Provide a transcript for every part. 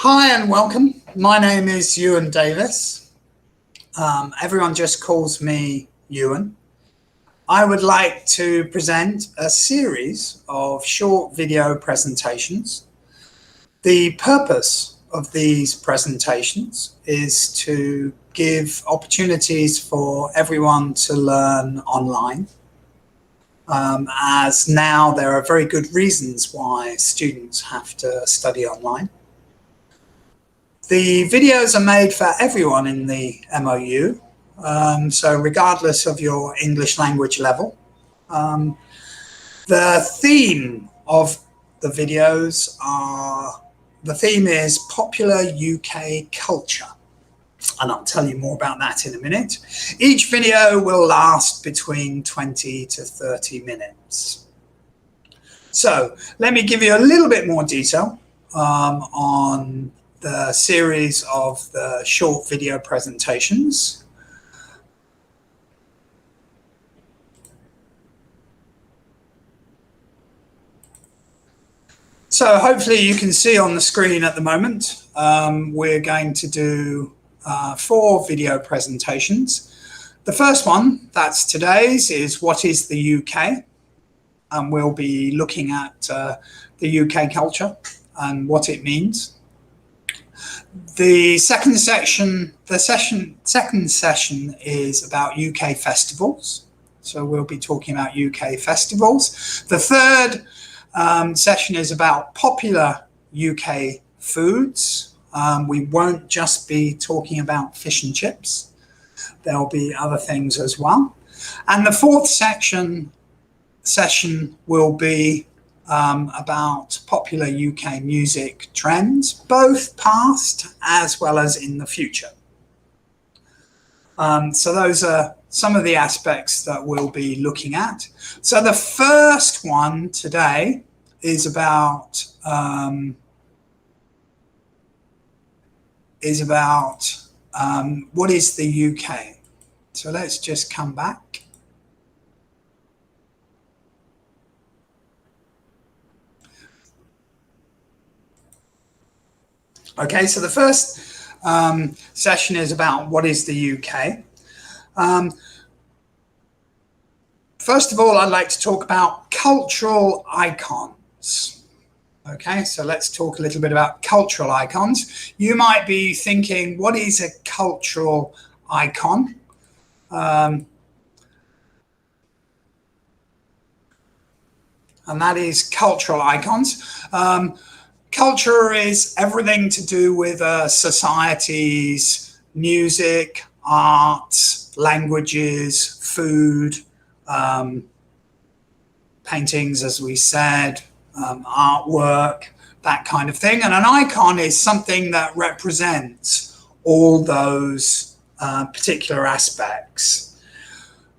Hi and welcome. My name is Ewan Davis. Everyone just calls me Ewan. I would like to present a series of short video presentations. The purpose of these presentations is to give opportunities for everyone to learn online, as now there are very good reasons why students have to study online. The videos are made for everyone in the MOU, so regardless of your English language level. The theme of the videos is popular UK culture, and I'll tell you more about that in a minute. Each video will last between 20 to 30 minutes. So let me give you a little bit more detail on the series of the short video presentations. So hopefully you can see on the screen at the moment, we're going to do 4 video presentations. The first one, that's today's, is what is the UK? And we'll be looking at the UK culture and what it means. The second session is about UK festivals. So we'll be talking about UK festivals. The third session is about popular UK foods. We won't just be talking about fish and chips. There'll be other things as well. And the fourth session will be about popular UK music trends, both past as well as in the future. So those are some of the aspects that we'll be looking at. So the first one today is about what is the UK? So let's just come back. Okay, so the first session is about what is the UK. First of all, I'd like to talk about cultural icons. Okay, so let's talk a little bit about cultural icons. You might be thinking, what is a cultural icon? And that is cultural icons. Culture is everything to do with society's music, arts, languages, food, paintings, as we said, artwork, that kind of thing. And an icon is something that represents all those particular aspects.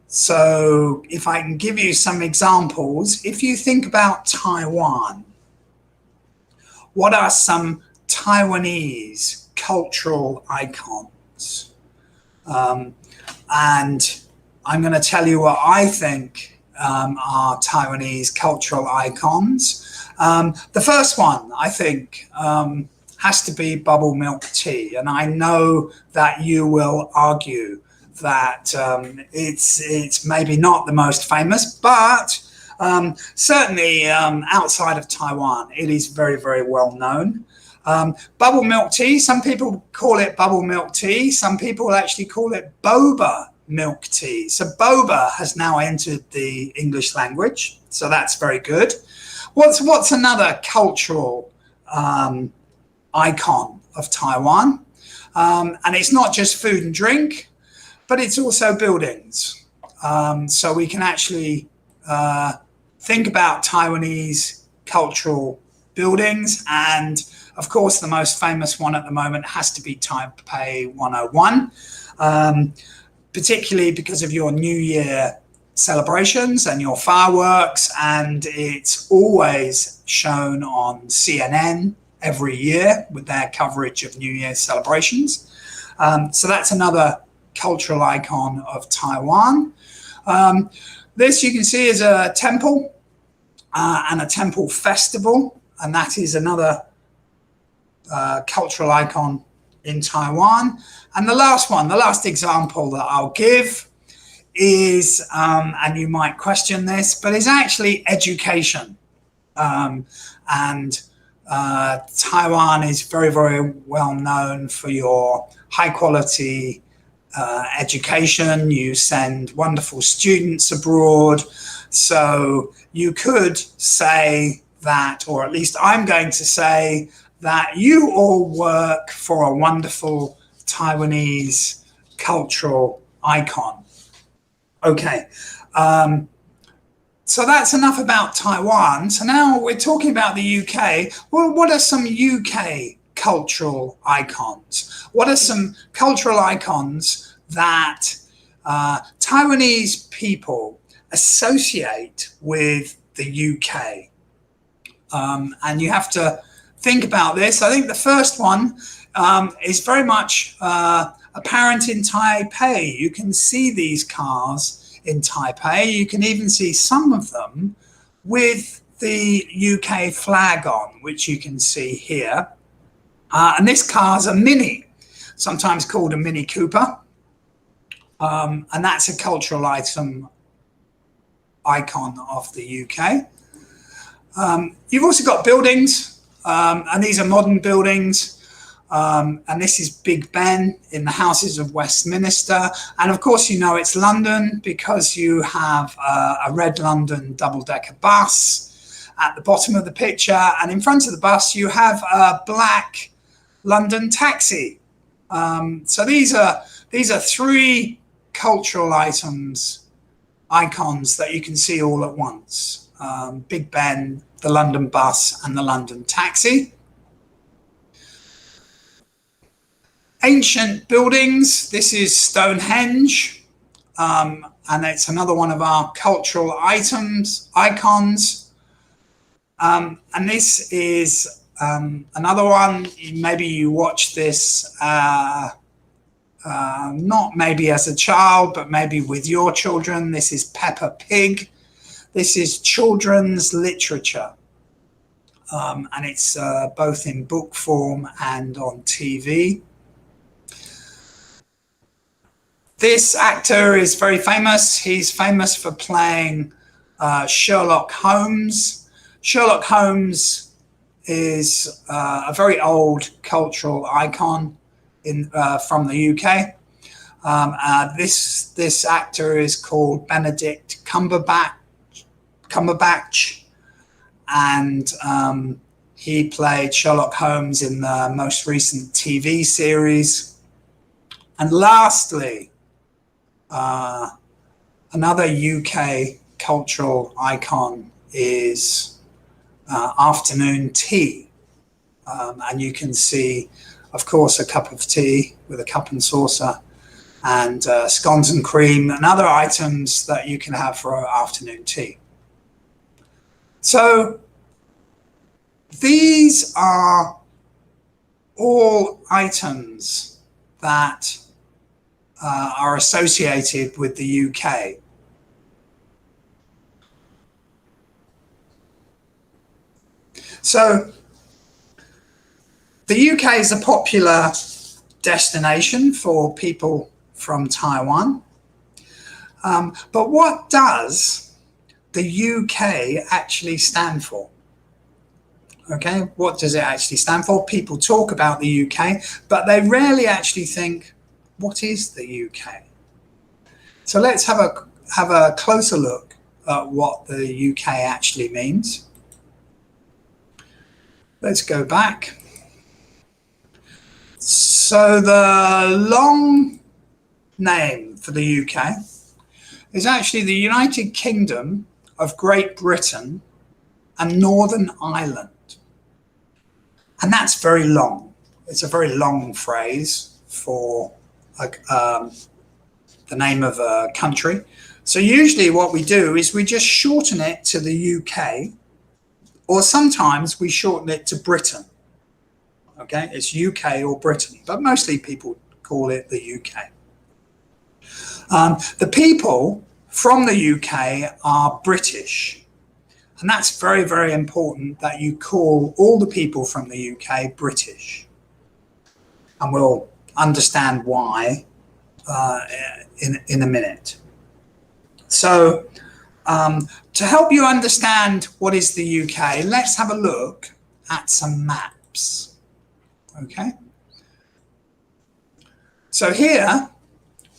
So if I can give you some examples, if you think about Taiwan, what are some Taiwanese cultural icons? And I'm going to tell you what I think are Taiwanese cultural icons. The first one, I think, has to be bubble milk tea. And I know that you will argue that it's maybe not the most famous, but certainly outside of Taiwan, it is very, very well known. Bubble milk tea, some people call it bubble milk tea. Some people actually call it boba milk tea. So boba has now entered the English language. So that's very good. What's another cultural icon of Taiwan? And it's not just food and drink, but it's also buildings. So we can actually think about Taiwanese cultural buildings, and of course the most famous one at the moment has to be Taipei 101, particularly because of your New Year celebrations and your fireworks, and it's always shown on CNN every year with their coverage of New Year celebrations. So that's another cultural icon of Taiwan. This you can see is a temple and a temple festival, and that is another cultural icon in Taiwan. And the last example that I'll give is, and you might question this, but is actually education. Taiwan is very, very well known for your high quality education. You send wonderful students abroad. So you could say that, or at least I'm going to say that you all work for a wonderful Taiwanese cultural icon. Okay, so that's enough about Taiwan. So now we're talking about the UK. Well, what are some UK cultural icons? What are some cultural icons that Taiwanese people associate with the UK? And you have to think about this. I think the first one is very much apparent in Taipei. You can see these cars in Taipei. You can even see some of them with the UK flag on, which you can see here. And this car's a Mini, sometimes called a Mini Cooper. And that's a cultural icon of the UK. You've also got buildings, and these are modern buildings. And this is Big Ben in the Houses of Westminster. And of course, you know it's London because you have a red London double-decker bus at the bottom of the picture. And in front of the bus, you have a black London taxi. So these are three cultural icons that you can see all at once. Big Ben, the London bus, and the London taxi. Ancient buildings. This is Stonehenge, and it's another one of our cultural icons. And this is another one. Maybe you watched this, not maybe as a child, but maybe with your children. This is Peppa Pig. This is children's literature. And it's both in book form and on TV. This actor is very famous. He's famous for playing Sherlock Holmes. Sherlock Holmes is a very old cultural icon from the UK. This actor is called Benedict Cumberbatch, and he played Sherlock Holmes in the most recent TV series. And lastly, another UK cultural icon is afternoon tea. And you can see, of course, a cup of tea with a cup and saucer and scones and cream and other items that you can have for afternoon tea. So these are all items that are associated with the UK. So the UK is a popular destination for people from Taiwan. But what does the UK actually stand for? Okay, what does it actually stand for? People talk about the UK, but they rarely actually think, what is the UK? So let's have a closer look at what the UK actually means. Let's go back. So the long name for the UK is actually the United Kingdom of Great Britain and Northern Ireland. And that's very long. It's a very long phrase for the name of a country. So usually what we do is we just shorten it to the UK, or sometimes we shorten it to Britain. Okay, it's UK or Britain, but mostly people call it the UK. The people from the UK are British. And that's very, very important that you call all the people from the UK British. And we'll understand why in a minute. So to help you understand what is the UK, let's have a look at some maps. Okay. So here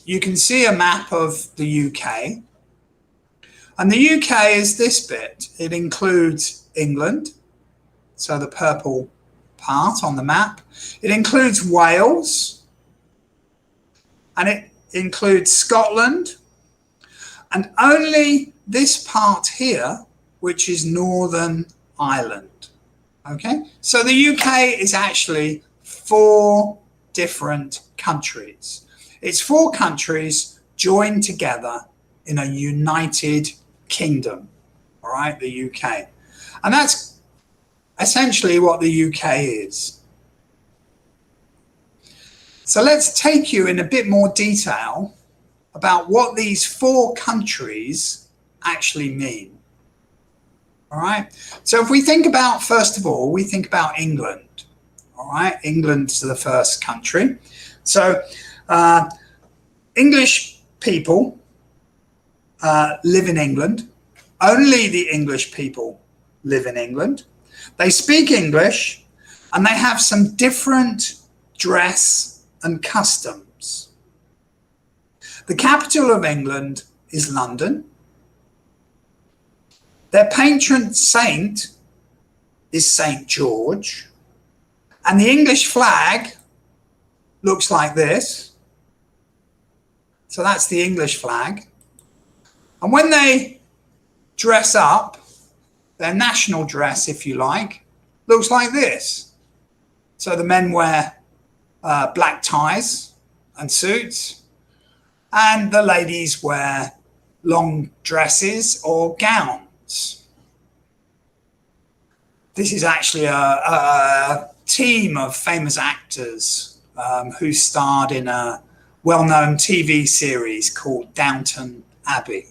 you can see a map of the UK. And the UK is this bit. It includes England, so the purple part on the map. It includes Wales, and it includes Scotland, and only this part here, which is Northern Ireland. Okay, so the UK is actually 4 different countries. It's 4 countries joined together in a united kingdom, all right, the UK. And that's essentially what the UK is. So let's take you in a bit more detail about what these 4 countries actually mean. All right. So if we think about, first of all, we think about England. All right. England's the first country. So English people live in England. Only the English people live in England. They speak English, and they have some different dress and customs. The capital of England is London. Their patron saint is St. George. And the English flag looks like this. So that's the English flag. And when they dress up, their national dress, if you like, looks like this. So the men wear black ties and suits, and the ladies wear long dresses or gowns. This is actually a team of famous actors who starred in a well-known TV series called Downton Abbey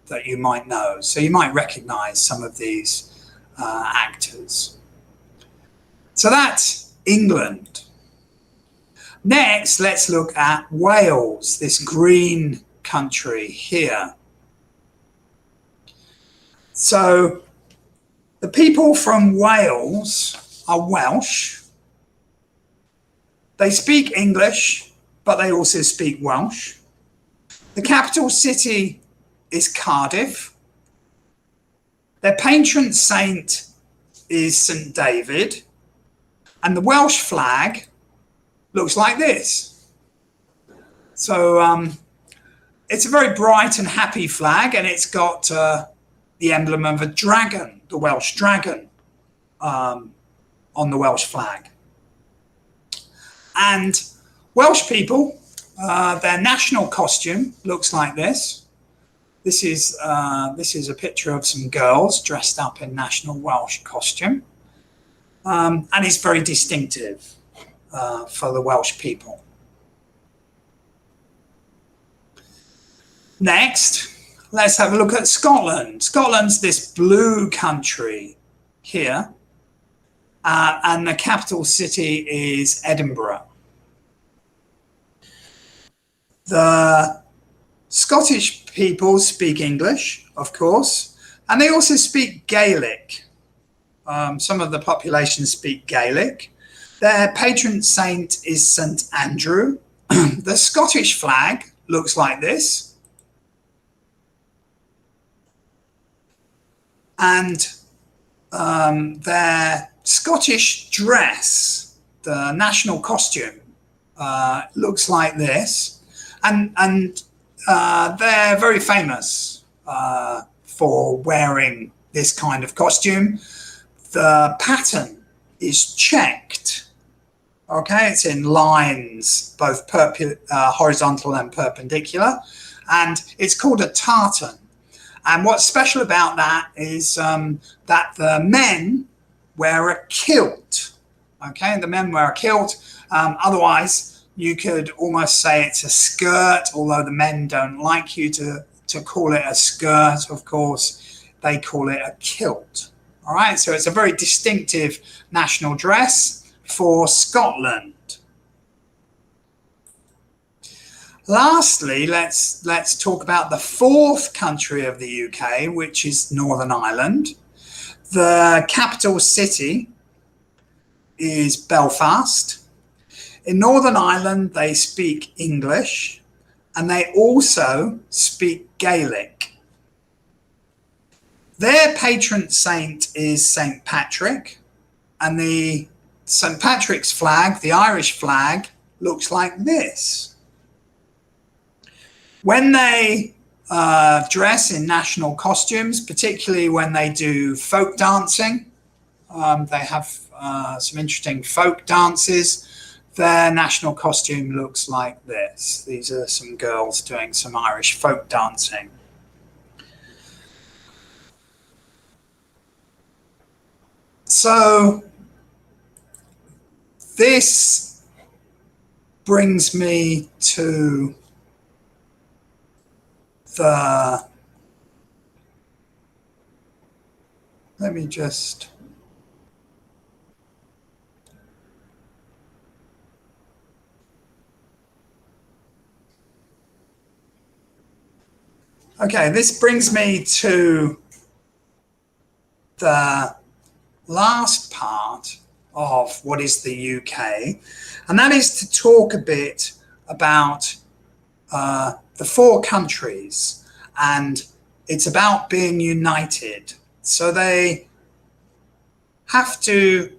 that you might know. So you might recognize some of these actors. So that's England. Next, let's look at Wales, this green country here. So the people from Wales are Welsh. They speak English, but they also speak Welsh. The capital city is Cardiff. Their patron saint is St. David. And the Welsh flag looks like this. So it's a very bright and happy flag, and it's got the emblem of a dragon, the Welsh dragon, on the Welsh flag. And Welsh people, their national costume looks like this. This is a picture of some girls dressed up in national Welsh costume, and it's very distinctive for the Welsh people. Next, let's have a look at Scotland. Scotland's this blue country here, and the capital city is Edinburgh. The Scottish people speak English, of course, and they also speak Gaelic. Some of the population speak Gaelic. Their patron saint is St. Andrew. The Scottish flag looks like this. And their Scottish dress, the national costume, looks like this. And they're very famous for wearing this kind of costume. The pattern is checked. Okay, it's in lines, both horizontal and perpendicular, and it's called a tartan. And what's special about that is that the men wear a kilt. Okay, the men wear a kilt. Otherwise, you could almost say it's a skirt, although the men don't like you to call it a skirt, of course. they call it a kilt. All right, so it's a very distinctive national dress for Scotland. Lastly, let's talk about the fourth country of the UK, which is Northern Ireland. The capital city is Belfast. In Northern Ireland, they speak English, and they also speak Gaelic. Their patron saint is St. Patrick, and the St. Patrick's flag, the Irish flag, looks like this. When they dress in national costumes, particularly when they do folk dancing, they have some interesting folk dances. Their national costume looks like this. These are some girls doing some Irish folk dancing. So this brings me to let me just okay, this brings me to the last part of what is the UK, and that is to talk a bit about the four countries, and it's about being united. So they have to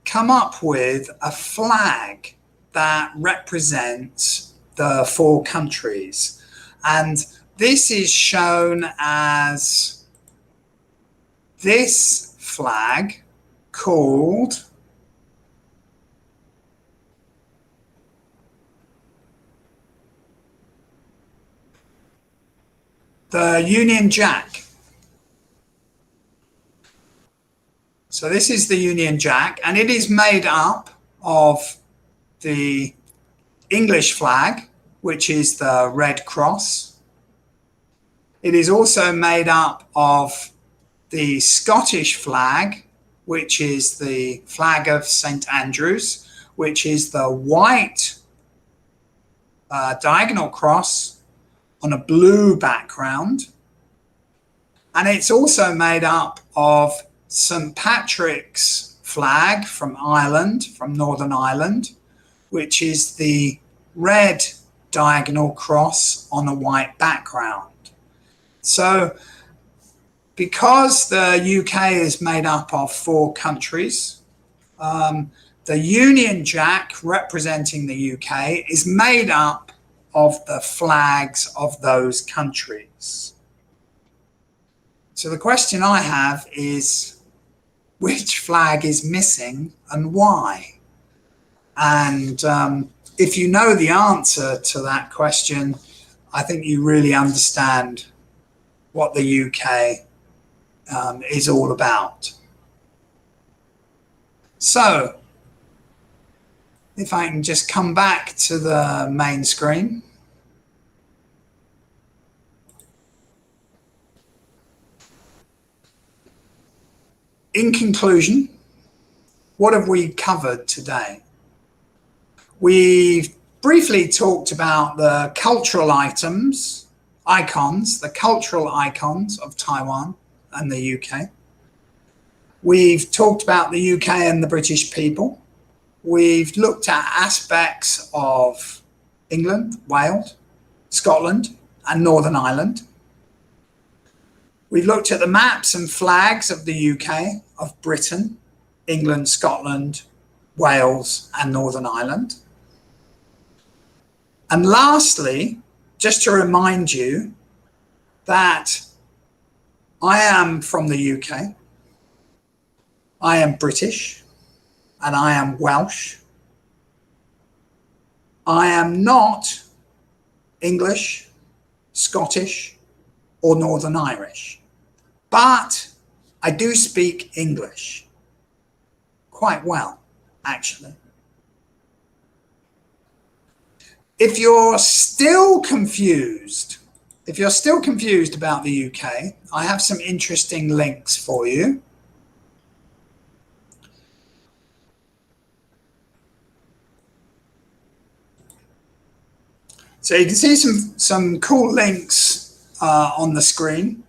come up with a flag that represents the four countries. And this is shown as this flag called the Union Jack. So this is the Union Jack, and it is made up of the English flag, which is the Red Cross. It is also made up of the Scottish flag, which is the flag of St. Andrews, which is the white diagonal cross on a blue background. And it's also made up of St. Patrick's flag from Ireland, from Northern Ireland, which is the red diagonal cross on a white background. So because the UK is made up of four countries, the Union Jack representing the UK is made up of the flags of those countries. So the question I have is, which flag is missing and why? And if you know the answer to that question, I think you really understand what the UK is all about. So if I can just come back to the main screen. In conclusion, what have we covered today? We've briefly talked about the cultural icons, the cultural icons of Taiwan and the UK. We've talked about the UK and the British people. We've looked at aspects of England, Wales, Scotland, and Northern Ireland. We've looked at the maps and flags of the UK, of Britain, England, Scotland, Wales, and Northern Ireland. And lastly, just to remind you that I am from the UK, I am British, and I am Welsh. I am not English, Scottish, or Northern Irish, but I do speak English quite well, actually. If you're still confused, if you're still confused about the UK, I have some interesting links for you. So you can see some cool links on the screen.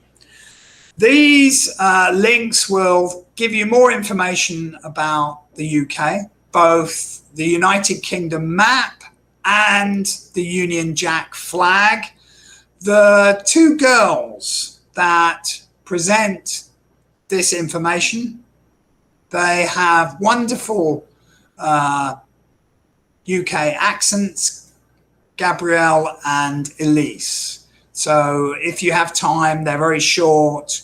These links will give you more information about the UK, both the United Kingdom map and the Union Jack flag. The two girls that present this information, they have wonderful UK accents, Gabrielle and Elise. So if you have time, they're very short,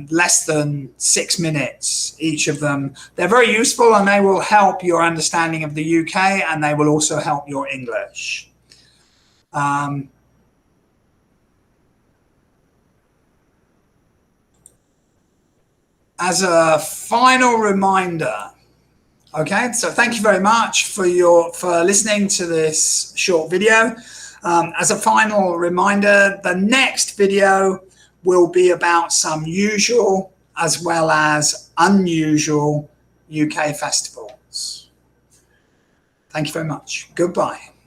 less than 6 minutes, each of them. They're very useful and they will help your understanding of the UK, and they will also help your English. As a final reminder, okay, so thank you very much for listening to this short video. As a final reminder, the next video will be about some usual as well as unusual UK festivals. Thank you very much. Goodbye.